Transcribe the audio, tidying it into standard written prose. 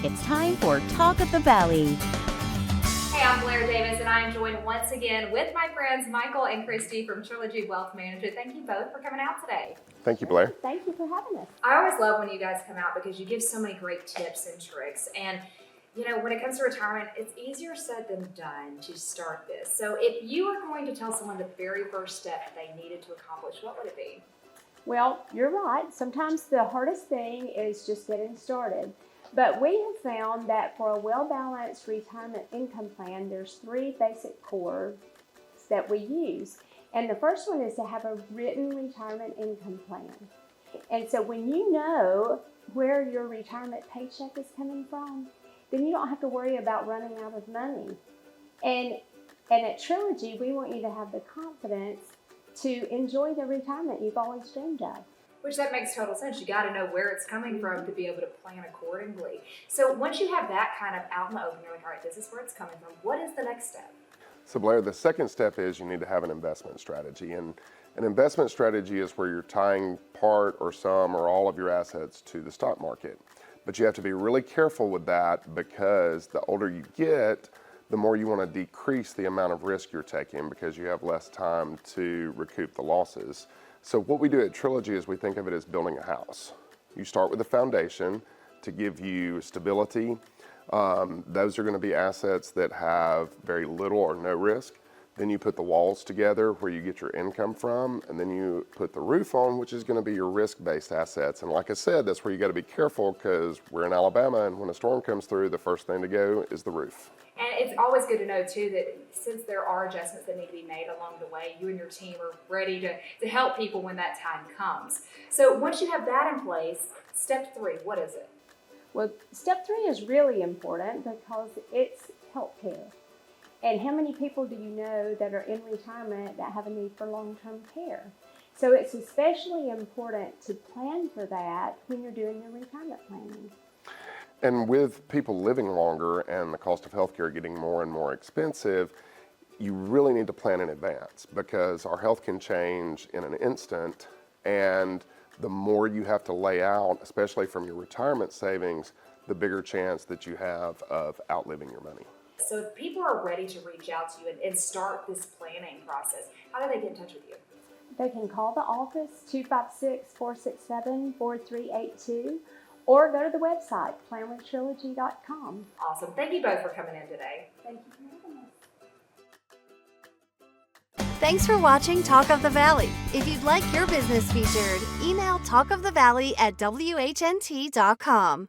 It's time for Talk of the Valley. Hey, I'm Blair Davis, and I am joined once again with my friends Michael and Christy from Trilogy Wealth Management. Thank you both for coming out today. Thank you, Blair. Thank you for having us. I always love when you guys come out because you give so many great tips and tricks. And, you know, when it comes to retirement, it's easier said than done to start this. So if you were going to tell someone the very first step they needed to accomplish, what would it be? Well, you're right. Sometimes the hardest thing is just getting started. But we have found that for a well-balanced retirement income plan, there's 3 basic cores that we use. And the first one is to have a written retirement income plan. And so when you know where your retirement paycheck is coming from, then you don't have to worry about running out of money. And at Trilogy, we want you to have the confidence to enjoy the retirement you've always dreamed of. Which that makes total sense. You got to know where it's coming from to be able to plan accordingly. So once you have that kind of out in the open, you're like, all right, this is where it's coming from. What is the next step? So Blair, the second step is you need to have an investment strategy. And an investment strategy is where you're tying part or some or all of your assets to the stock market. But you have to be really careful with that because the older you get, the more you want to decrease the amount of risk you're taking because you have less time to recoup the losses. So what we do at Trilogy is we think of it as building a house. You start with a foundation to give you stability. Those are going to be assets that have very little or no risk. Then you put the walls together where you get your income from, and then you put the roof on, which is going to be your risk-based assets. And like I said, that's where you got to be careful because we're in Alabama, and when a storm comes through, the first thing to go is the roof. And it's always good to know, too, that since there are adjustments that need to be made along the way, you and your team are ready to help people when that time comes. So once you have that in place, step 3, what is it? Well, step 3 is really important because it's healthcare. And how many people do you know that are in retirement that have a need for long-term care? So it's especially important to plan for that when you're doing your retirement planning. And with people living longer and the cost of healthcare getting more and more expensive, you really need to plan in advance because our health can change in an instant. And the more you have to lay out, especially from your retirement savings, the bigger chance that you have of outliving your money. So if people are ready to reach out to you and start this planning process, how do they get in touch with you? They can call the office, 256-467-4382, or go to the website, planwithtrilogy.com. Awesome. Thank you both for coming in today. Thank you for having us. Thanks for watching Talk of the Valley. If you'd like your business featured, email talkofthevalley@whnt.com.